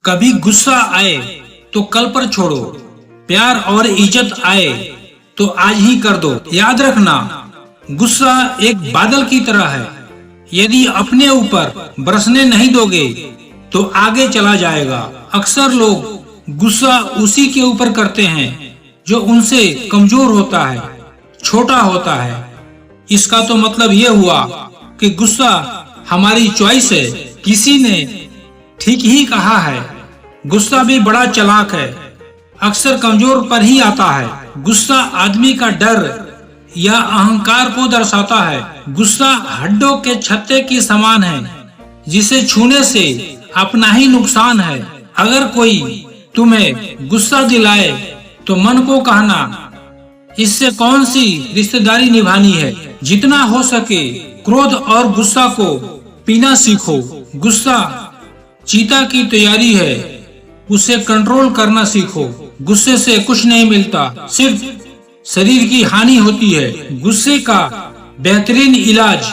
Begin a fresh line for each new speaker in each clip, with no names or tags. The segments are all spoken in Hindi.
कभी गुस्सा आए तो कल पर छोड़ो, प्यार और इज्जत आए तो आज ही कर दो। याद रखना, गुस्सा एक बादल की तरह है, यदि अपने ऊपर बरसने नहीं दोगे तो आगे चला जाएगा। अक्सर लोग गुस्सा उसी के ऊपर करते हैं जो उनसे कमजोर होता है, छोटा होता है। इसका तो मतलब यह हुआ कि गुस्सा हमारी चॉइस है। किसी ने ठीक ही कहा है, गुस्सा भी बड़ा चालाक है, अक्सर कमजोर पर ही आता है। गुस्सा आदमी का डर या अहंकार को दर्शाता है। गुस्सा हड्डों के छत्ते की समान है, जिसे छूने से अपना ही नुकसान है। अगर कोई तुम्हें गुस्सा दिलाए तो मन को कहना, इससे कौन सी रिश्तेदारी निभानी है। जितना हो सके क्रोध और गुस्सा को पीना सीखो। गुस्सा चीता की तैयारी है, उसे कंट्रोल करना सीखो। गुस्से से कुछ नहीं मिलता, सिर्फ शरीर की हानि होती है। गुस्से का बेहतरीन इलाज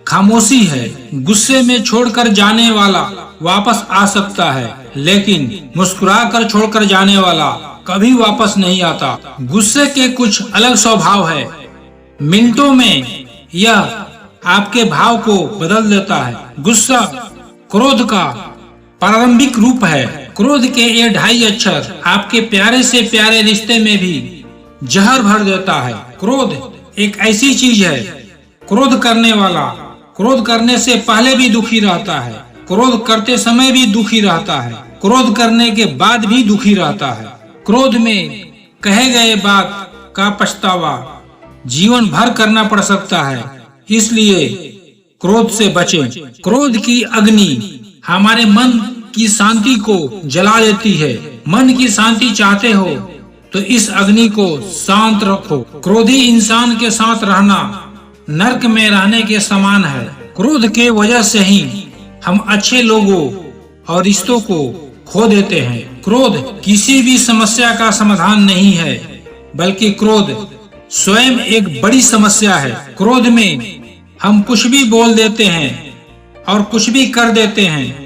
खामोशी है। गुस्से में छोड़कर जाने वाला वापस आ सकता है, लेकिन मुस्कुराकर छोड़कर जाने वाला कभी वापस नहीं आता। गुस्से के कुछ अलग स्वभाव है, मिनटों में यह आपके भाव को बदल देता है। गुस्सा क्रोध का प्रारंभिक रूप है। क्रोध के ये 2.5 अक्षर आपके प्यारे से प्यारे रिश्ते में भी जहर भर देता है। क्रोध एक ऐसी चीज है, क्रोध करने वाला क्रोध करने से पहले भी दुखी रहता है, क्रोध करते समय भी दुखी रहता है, क्रोध करने के बाद भी दुखी रहता है। क्रोध में कहे गए बात का पछतावा जीवन भर करना पड़ सकता है, इसलिए क्रोध से बचें। क्रोध की अग्नि हमारे मन की शांति को जला देती है। मन की शांति चाहते हो तो इस अग्नि को शांत रखो। क्रोधी इंसान के साथ रहना नरक में रहने के समान है। क्रोध के वजह से ही हम अच्छे लोगों और रिश्तों को खो देते हैं। क्रोध किसी भी समस्या का समाधान नहीं है, बल्कि क्रोध स्वयं एक बड़ी समस्या है। क्रोध में हम कुछ भी बोल देते हैं और कुछ भी कर देते हैं,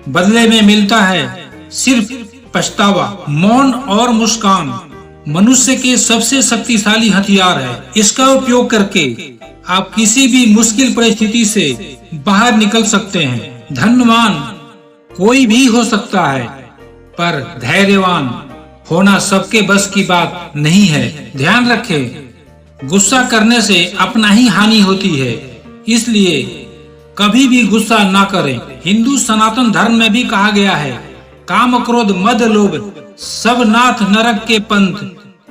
बदले में मिलता है सिर्फ पछतावा। मौन और मुस्कान मनुष्य के सबसे शक्तिशाली हथियार है। इसका उपयोग करके आप किसी भी मुश्किल परिस्थिति से बाहर निकल सकते हैं। धनवान कोई भी हो सकता है, पर धैर्यवान होना सबके बस की बात नहीं है। ध्यान रखें, गुस्सा करने से अपना ही हानि होती है, इसलिए कभी भी गुस्सा ना करें। हिंदू सनातन धर्म में भी कहा गया है, काम क्रोध मद लोभ सब नाथ नरक के पंथ,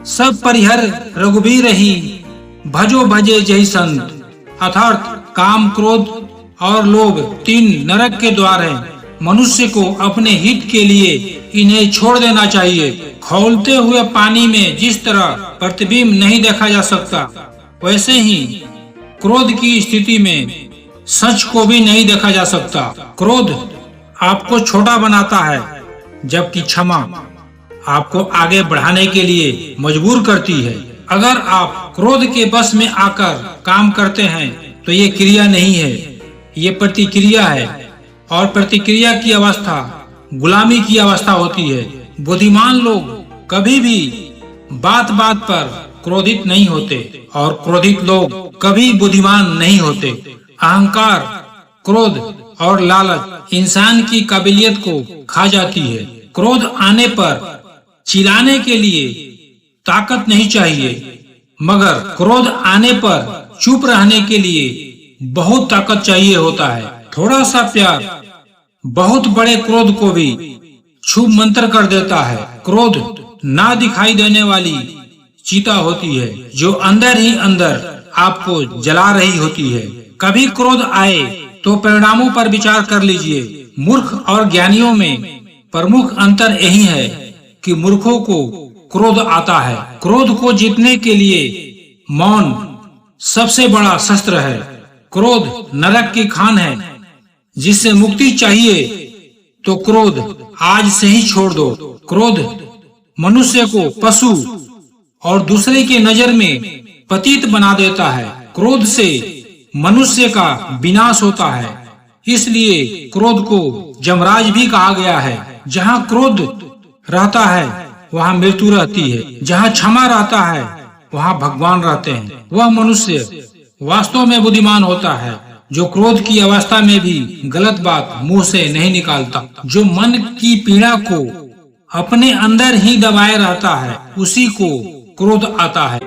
सब परिहर रघुबीर ही भजो भजे जय संत। अर्थात काम क्रोध और लोभ 3 नरक के द्वार हैं। मनुष्य को अपने हित के लिए इन्हें छोड़ देना चाहिए। खौलते हुए पानी में जिस तरह प्रतिबिंब नहीं देखा जा सकता, वैसे ही क्रोध की स्थिति में सच को भी नहीं देखा जा सकता। क्रोध आपको छोटा बनाता है, जबकि क्षमा आपको आगे बढ़ाने के लिए मजबूर करती है। अगर आप क्रोध के बस में आकर काम करते हैं तो ये क्रिया नहीं है, ये प्रतिक्रिया है, और प्रतिक्रिया की अवस्था गुलामी की अवस्था होती है। बुद्धिमान लोग कभी भी बात बात पर क्रोधित नहीं होते, और क्रोधित लोग कभी बुद्धिमान नहीं होते। अहंकार, क्रोध और लालच इंसान की काबिलियत को खा जाती है। क्रोध आने पर चिल्लाने के लिए ताकत नहीं चाहिए, मगर क्रोध आने पर चुप रहने के लिए बहुत ताकत चाहिए होता है। थोड़ा सा प्यार बहुत बड़े क्रोध को भी छू मंतर कर देता है। क्रोध ना दिखाई देने वाली चीता होती है, जो अंदर ही अंदर आपको जला रही होती है। कभी क्रोध आए तो परिणामों पर विचार कर लीजिए। मूर्ख और ज्ञानियों में प्रमुख अंतर यही है कि मूर्खों को क्रोध आता है। क्रोध को जीतने के लिए मौन सबसे बड़ा शस्त्र है। क्रोध नरक की खान है, जिससे मुक्ति चाहिए तो क्रोध आज से ही छोड़ दो। क्रोध मनुष्य को पशु और दूसरे की नजर में पतित बना देता है। क्रोध से मनुष्य का विनाश होता है। इसलिए क्रोध को जमराज भी कहा गया है। जहाँ क्रोध रहता है वहाँ मृत्यु रहती है, जहाँ क्षमा रहता है वहाँ भगवान रहते हैं। वह मनुष्य वास्तव में बुद्धिमान होता है जो क्रोध की अवस्था में भी गलत बात मुंह से नहीं निकालता। जो मन की पीड़ा को अपने अंदर ही दबाए रहता है उसी को क्रोध आता है।